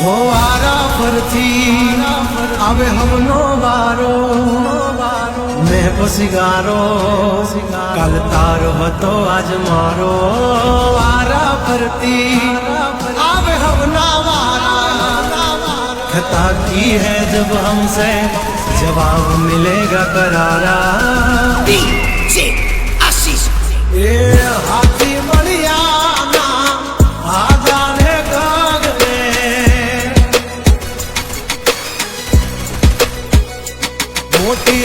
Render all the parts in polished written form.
हो वारा फरथी आवे हमनो वारो मैं पसिगारो काल तारो हतो आज मारो वारा फरती आवे हमना वारा खता की है जब हमसे जवाब मिलेगा करारा ये हाथी बढ़िया ना आजा रे गगने मोटी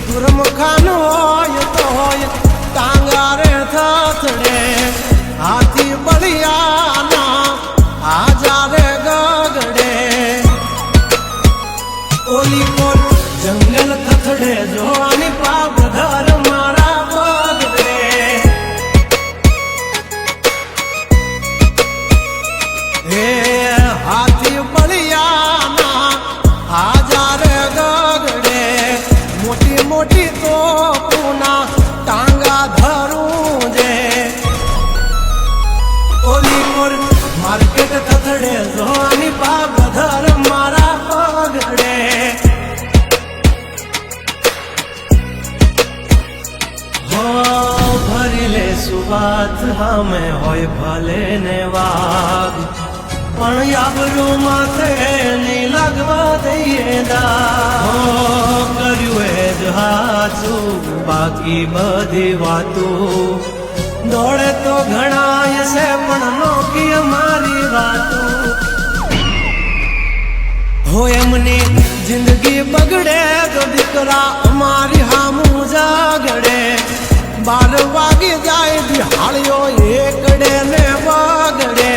दुर्मुखान होय तो होय टांगा रे थथड़े हाथी बढ़िया ना आजा रे गगड़े ओली कोल जंगल थथड़े जो आनी पाप घर मारा बगड़े हाथी बढ़िया ना आजा रे गगड़े मोटी मोटी तो पूना टांगा धरूं जे ओली मोर मार्केट थथड़े जोनी पाप धर मारा पगड़े हो भरिले सुबात हमें होय भले ने वाग पण याबरू माथे नहीं लगवा दईए दा हो कर्यु है जहाचू बाकी बधी वातू दौड़े तो घणा से पण नोकी हमारी वातू हो एमनी जिंदगी बगड़े तो दिकरा हमारी हामू जागड़े 12 वागे जाए दिहाड़ियो एकड़े ने वागड़े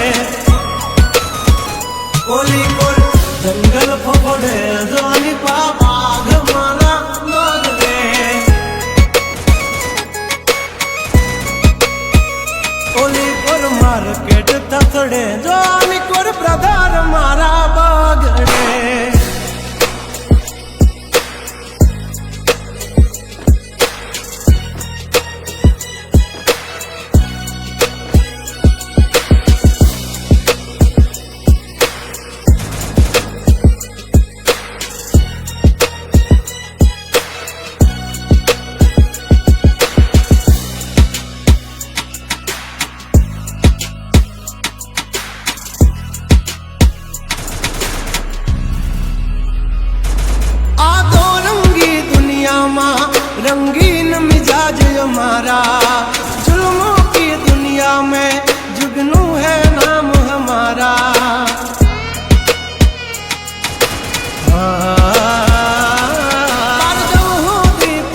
ओली कोल जंगल फोड़े जोनी पापा मारा मगड़े ओली कोल मार्केट थथड़े जोनी कोल ब्रदर मारा बगड़े रंगीन मिजाज हमारा जुल्मों की दुनिया में जुगनू है नाम हमारा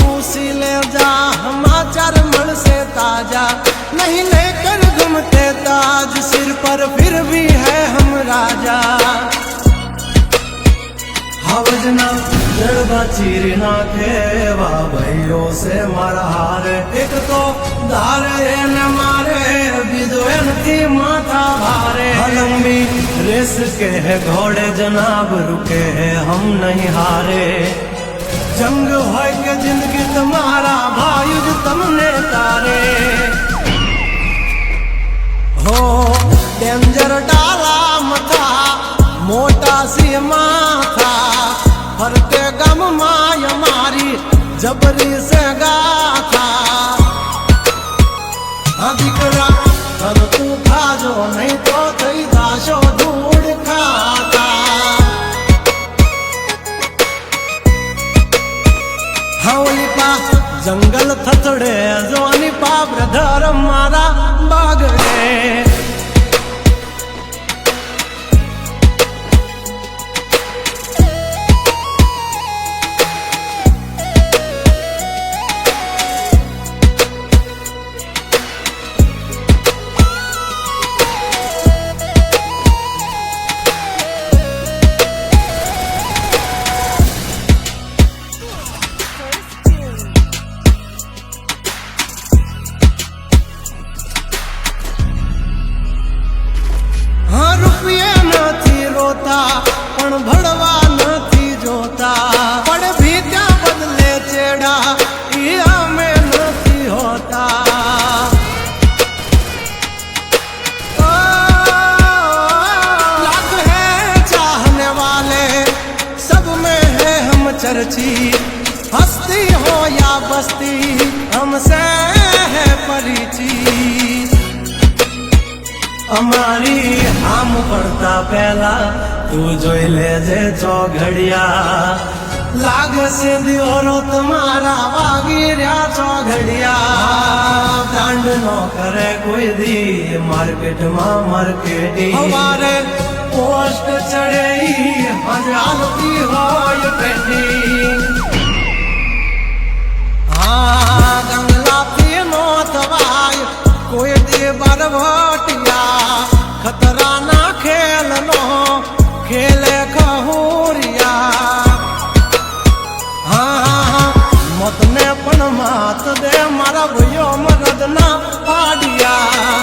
पूसी ले जा हमाचार मन से ताजा नहीं लेकर घूमते ताज सिर पर फिर भी है हम राजा हवजना जड़बा चीर नाखे वा भाइयों से मारा हार एक तो धारे न मारे बिजोन थी माथा भारे लंबी रेस के है घोड़े जनाब रुके है हम नहीं हारे जंग हो के जिंदगी तुम्हारा भायुज तुमने तारे हो डेंजर डाला मथा मोटा सी माथा फरते गम माय मारी जबरी से गाथा दिकरा तब तू खा जो नहीं तो थई दाशो धूड़ खाता हवली पा जंगल थथड़े जोनी पा ब्रदर मारा बागड़े खर्ची हस्ती हो या बस्ती हमसे है परिचित અમારી આમ પડતા પહેલા તું જોઈ લેજે ચોઘડિયા લાગશે દિયોરો તમારા વાગી રહ્યા ચોઘડિયા દાંડ નો કરે કોઈ દી માર્કેટમાં માર્કેટિંગ અમારે પોસ્ટ ચડે હજારતી હોય પેટી હા ગંગલાથી નો થવાય કોઈ દે બરવટિયા ખતરા ના ખેલ નો ખેલે ખહુરિયા હા મતને પણ માત દે મારા ભાઈઓ મરદ ના પાડિયા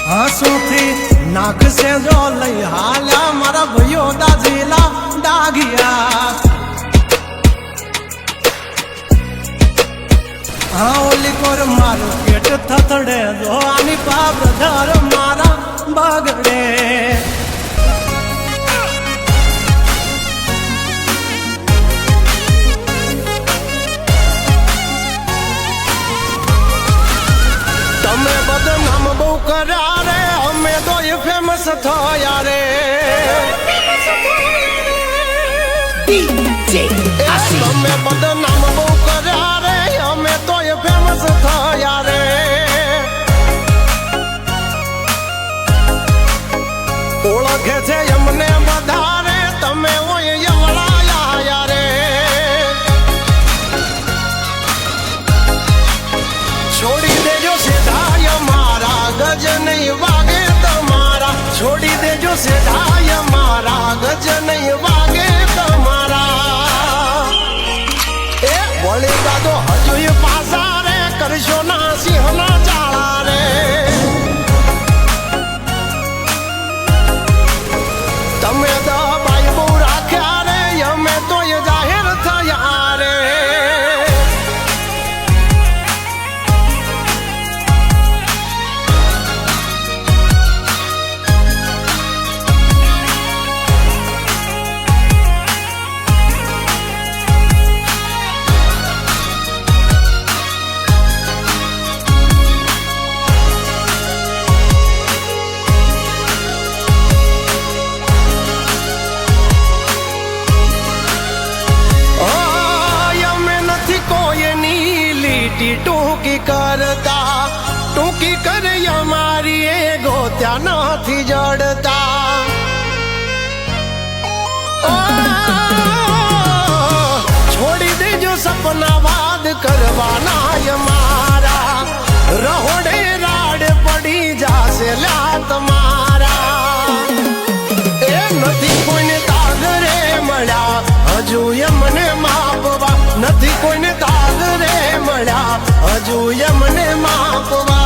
હસુથી નાખશે જો લઈ હાલ્યા મારા ભાઈઓ દાજીલા ડાગિયા હા ઓલી કોર મારું પેટ થથડે જો આની પાપ ધર મારા બગડે તમે બદનામ બહુ કર્યા રે અમે તો એ ફેમસ થયા રે તમે બદનામ બહુ કર્યા રે અમે તો એ ફેમસ થયા રે ઓળખે છે એમને વધારે તમે ઓય યવડાયા રે છોડી દેજો સેધાય મારા ગજ નહીં વાગે તમારા છોડી દેજો સેધાય મારા ગજ નહીં વાગે તમારા એ વળી દાદો હજુ પાસા રે કરશો ના સિંહના ચાળા રે તમે દબાઈ બહુ રાખ્યા રે અમે તો એ જાહેર થયા રે ટૂંકી કરતા ટૂંકી કરે અમારી એ ગોત્યા નથી જડતા છોડી દેજો સપના વાદ કરવાના અમારા રહોડે રાડ પડી જાશે લ્યા તમારા એ નથી કોઈને તાગ રે મળ્યા હજુ એમને માપવા નથી કોઈને તાગ રે મળ્યા હજુ એમને માપવા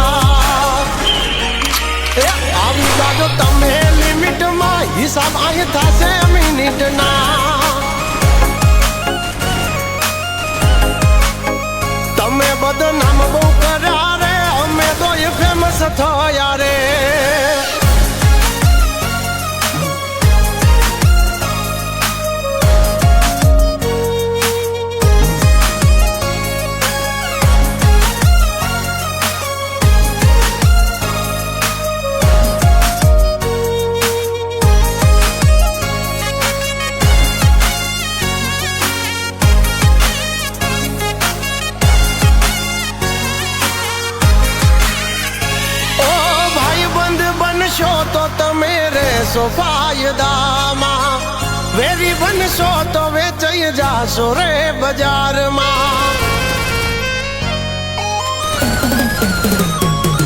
એ આવી જાજો તમે લિમિટમાં હિસાબ અહીં થશે મિનિટના તમે બદનામ બહુ કર્યા રે અમે તો એ ફેમસ થયા રે તો તમે રહેશો ફાયદામાં વેરી બનશો તો વેચાઈ જાશો રે બજારમાં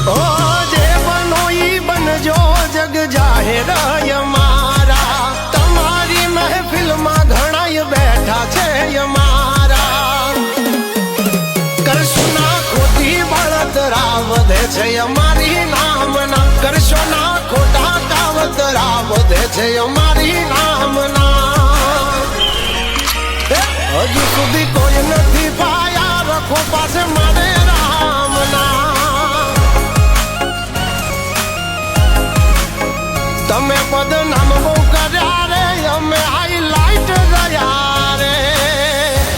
ઓ જે બનો ઈ બનજો જગ જાહેર અમારા તમારી મહેફિલમાં ઘણાય બેઠા છે અમારા કરશો ના ખોટી બળતરા વધે છે અમારી નામના કરશો ના ખોટા કાવતરા વધે છે અમારી નામના હજુ સુધી કોઈ નથી પાયા રખો પાસે મારે રામના તમે બદનામ બહુ કર્યા રે તમે